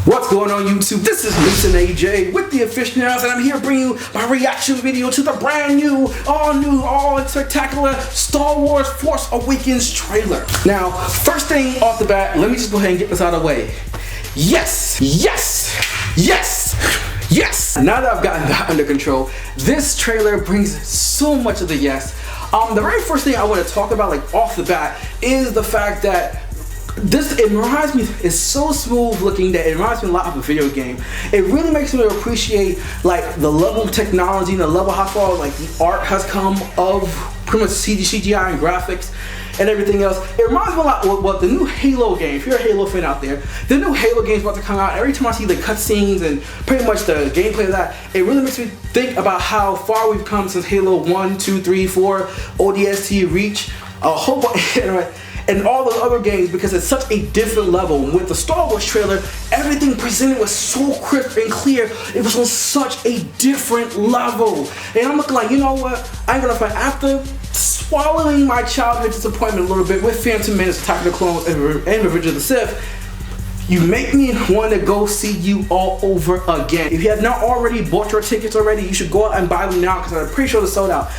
What's going on YouTube? This is Lisa and AJ with the Aficionados, and I'm here bringing you my reaction video to the brand new, all spectacular Star Wars Force Awakens trailer. Now, first thing off the bat, let me just go ahead and get this out of the way. Yes! Now that I've gotten that under control, this trailer brings so much of the yes. The very first thing I want to talk about, like off the bat, is the fact that it reminds me, it's so smooth looking that it reminds me a lot of a video game. It really makes me appreciate like the level of technology and the level of how far like the art has come of pretty much CGI and graphics and everything else. It reminds me a lot of what the new Halo game, if you're a Halo fan out there, the new Halo game is about to come out. Every time I see the cutscenes and pretty much the gameplay of that, it really makes me think about how far we've come since Halo 1, 2, 3, 4, ODST, Reach, a whole bunch, and all those other games, because it's such a different level. With the Star Wars trailer, everything presented was so crisp and clear. It was on such a different level. And I'm looking like, you know what? I ain't gonna fight. After swallowing my childhood disappointment a little bit with Phantom Menace, Attack of the Clones, and Revenge of the Sith, you make me want to go see you all over again. If you have not already bought your tickets already, you should go out and buy them now, because I'm pretty sure they're sold out.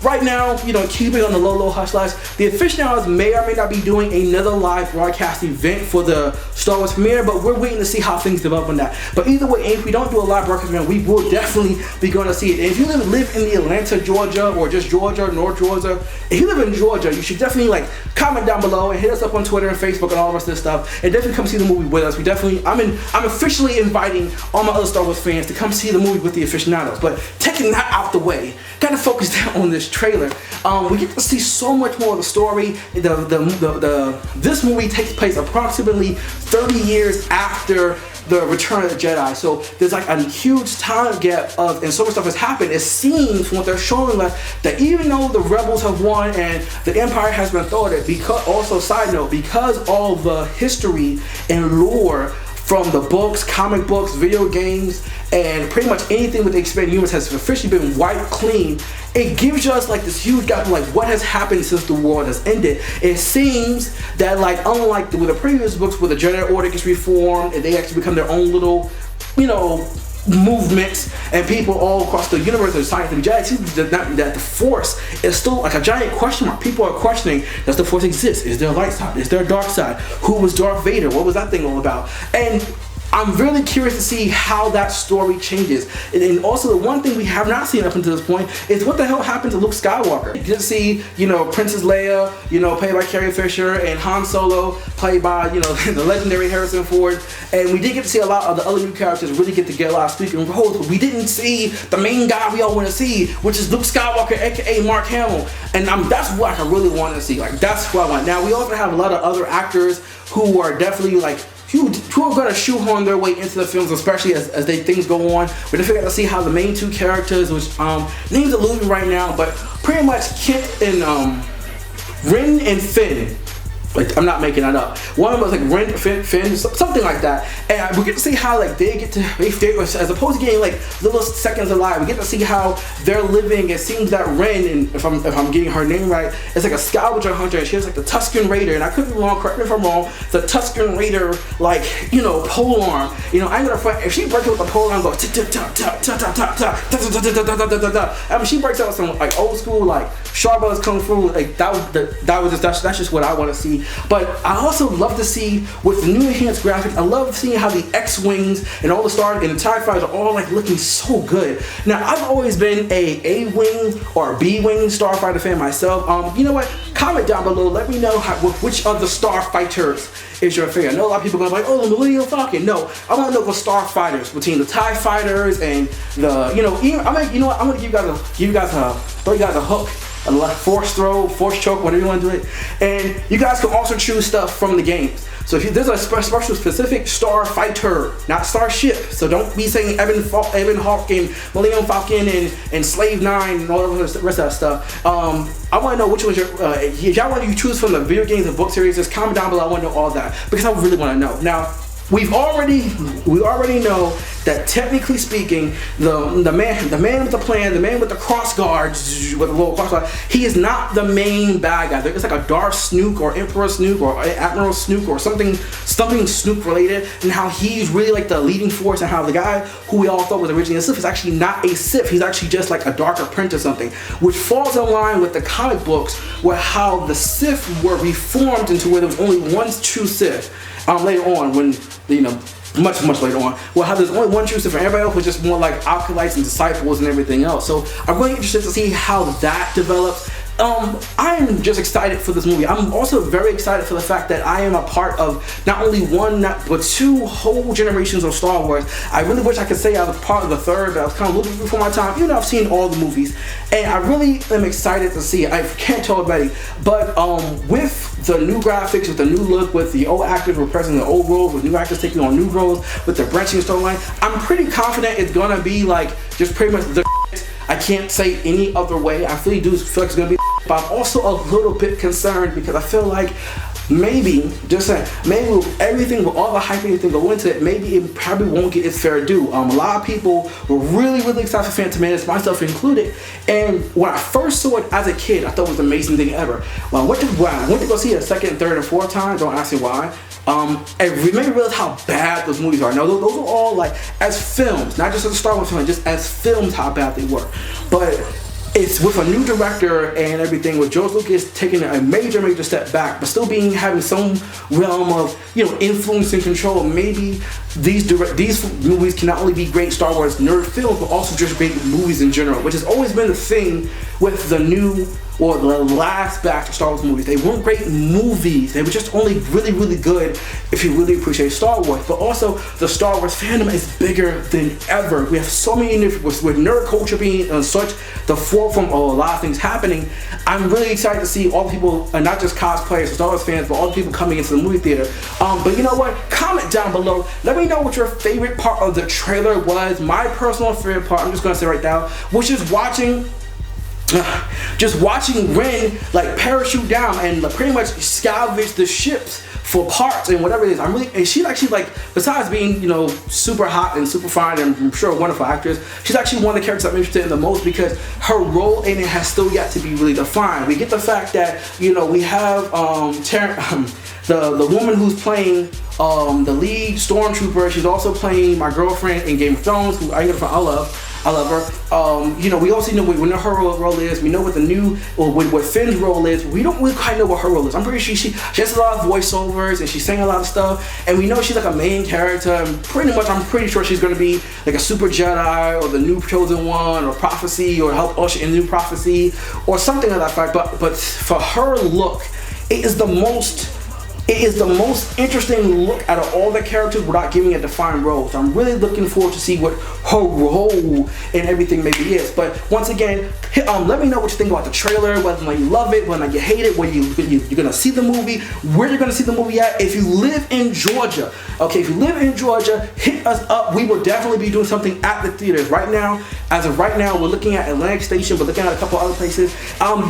Right now, you know, keep it on the low hush hush. The Aficionados may or may not be doing another live broadcast event for the Star Wars premiere, but we're waiting to see how things develop on that. But either way, if we don't do a live broadcast event, we will definitely be going to see it. And if you live in the Atlanta, Georgia, or just Georgia, North Georgia, if you live in Georgia, you should definitely like comment down below and hit us up on Twitter and Facebook and all the rest of this stuff, and definitely come see the movie with us. I'm officially inviting all my other Star Wars fans to come see the movie with the Aficionados. But taking that out the way, gotta focus down on this trailer. We get to see so much more of the story. This movie takes place approximately 30 years after the Return of the Jedi, so there's like a huge time gap and so much stuff has happened. It seems from what they're showing us that even though the rebels have won and the Empire has been thwarted, because also side note, because all the history and lore from the books, comic books, video games, and pretty much anything with the expanded universe has officially been wiped clean, it gives us like this huge gap of like what has happened since the war has ended. It seems that like unlike with the previous books where the Jedi Order gets reformed and they actually become their own little, you know, movements, and people all across the universe are deciding to be Jedi, it seems that the Force is still like a giant question mark. People are questioning, does the Force exist? Is there a light side? Is there a dark side? Who was Darth Vader? What was that thing all about? And I'm really curious to see how that story changes. And also the one thing we have not seen up until this point is what the hell happened to Luke Skywalker. You get to see, you know, Princess Leia, you know, played by Carrie Fisher, and Han Solo, played by, you know, the legendary Harrison Ford. And we did get to see a lot of the other new characters really get to get a lot of speaking roles, but we didn't see the main guy we all want to see, which is Luke Skywalker, aka Mark Hamill. And that's what I really want to see. Like, that's what I want. Now, we also have a lot of other actors who are definitely like who are going to shoehorn their way into the films, especially as things go on. We're definitely going to see how the main two characters, which names elude me right now, but pretty much Kit and Ren and Finn. Like, I'm not making that up. One of them was like Ren, Finn, something like that. And we get to see how like they get to, as opposed to getting like little seconds alive, we get to see how they're living. It seems that Ren, and if I'm getting her name right, is like a scavenger hunter, and she has like the Tusken Raider, and I could be wrong, correct me if I'm wrong, the Tusken Raider, like, you know, pole arm. You know, I'm gonna fight, if she breaks it with the pole arm, go tip tip tap tap tap tap tap tap. I mean, she breaks out some like old school like Sharba's Kung Fu, like that's just what I want to see. But I also love to see with the new enhanced graphics, I love seeing how the X-Wings and all the stars and the TIE fighters are all like looking so good. Now, I've always been a A-Wing or a B-Wing starfighter fan myself. You know what? Comment down below, let me know which of the starfighters is your favorite. I know a lot of people are going to be like, oh, the Millennium Falcon. No, I want to know the starfighters between the TIE fighters and the, you know, I'm going to give you guys a hook, a force throw, force choke, whatever you want to do it. And you guys can also choose stuff from the games. So if there's a special specific starfighter, not starship, so don't be saying Evan Hawk and Millennium Falcon and Slave 9 and all the rest of that stuff. I want to know which one's your, if y'all want to choose from the video games and book series, just comment down below. I want to know all that, because I really want to know. Now, we already know that technically speaking, the man with the plan, the man with the cross guards, with the little cross guard, he is not the main bad guy. It's like a Darth Snook or Emperor Snook or Admiral Snook or something Snook related, and how he's really like the leading force, and how the guy who we all thought was originally a Sith is actually not a Sith. He's actually just like a darker prince or something, which falls in line with the comic books where how the Sith were reformed into where there was only one true Sith. Later on, when much later on, well, how there's only one true Sith, and everybody else was just more like acolytes and disciples and everything else. So I'm really interested to see how that develops. I am just excited for this movie. I'm also very excited for the fact that I am a part of not only one, but two whole generations of Star Wars. I really wish I could say I was part of the third, but I was kind of looking before my time. Even though I've seen all the movies, and I really am excited to see it. I can't tell already, but with the new graphics, with the new look, with the old actors reprising the old roles, with new actors taking on new roles, with the branching storyline, I'm pretty confident it's gonna be like just pretty much the I can't say any other way. I really do feel like it's gonna be, but I'm also a little bit concerned because I feel like maybe, just saying, maybe with everything, with all the hype and everything go into it, maybe it probably won't get its fair due. A lot of people were really excited for Phantom Menace, myself included. And when I first saw it as a kid, I thought it was the amazing thing ever. When I went to go see it a second, third, and fourth time, don't ask me why. And it made me realize how bad those movies are. Now, those are all like, as films, not just as a Star Wars film, just as films, how bad they were. But it's with a new director and everything, with George Lucas taking a major step back, but still having some realm of influence and control. Maybe these movies can not only be great Star Wars nerd films, but also just great movies in general, which has always been the thing with the new or the last batch of Star Wars movies. They weren't great movies. They were just only really good if you really appreciate Star Wars. But also, the Star Wars fandom is bigger than ever. We have so many, with nerd culture being on such the forefront of a lot of things happening. I'm really excited to see all the people, and not just cosplayers, Star Wars fans, but all the people coming into the movie theater. But you know what? Comment down below. Let me know what your favorite part of the trailer was. My personal favorite part, I'm just gonna say right now, which is watching Ren like parachute down and pretty much salvage the ships for parts and whatever it is. And she's actually, like, besides being super hot and super fine and I'm sure a wonderful actress, she's actually one of the characters I'm interested in the most because her role in it has still yet to be really defined. We get the fact that we have the woman who's playing the lead stormtrooper. She's also playing my girlfriend in Game of Thrones, who I love her. We also know what her role is. We know what what Finn's role is. We don't really quite know what her role is. I'm pretty sure she has a lot of voiceovers and she's saying a lot of stuff. And we know she's like a main character. I'm pretty sure she's going to be like a super Jedi or the new chosen one or prophecy or help usher in new prophecy or something of that fact. But for her look, it is the most interesting look out of all the characters without giving a defined role. So I'm really looking forward to see what her role and everything maybe is. But once again, let me know what you think about the trailer, whether you love it, whether you hate it, whether you're gonna see the movie, where you're gonna see the movie at. If you live in Georgia, hit us up. We will definitely be doing something at the theaters. As of right now, we're looking at Atlantic Station, but looking at a couple other places.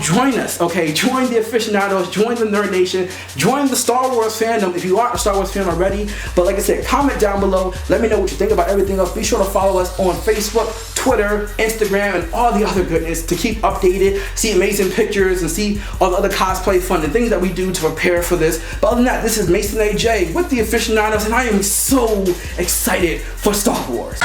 Join us, okay? Join the Aficionados, join the Nerd Nation, join the Star Wars fandom if you aren't a Star Wars fan already. But like I said, comment down below. Let me know what you think about everything else. Be sure to follow us on Facebook, Twitter, Instagram, and all the other goodness to keep updated, see amazing pictures, and see all the other cosplay fun and things that we do to prepare for this. But other than that, this is Mason AJ with the Aficionados, and I am so excited for Star Wars.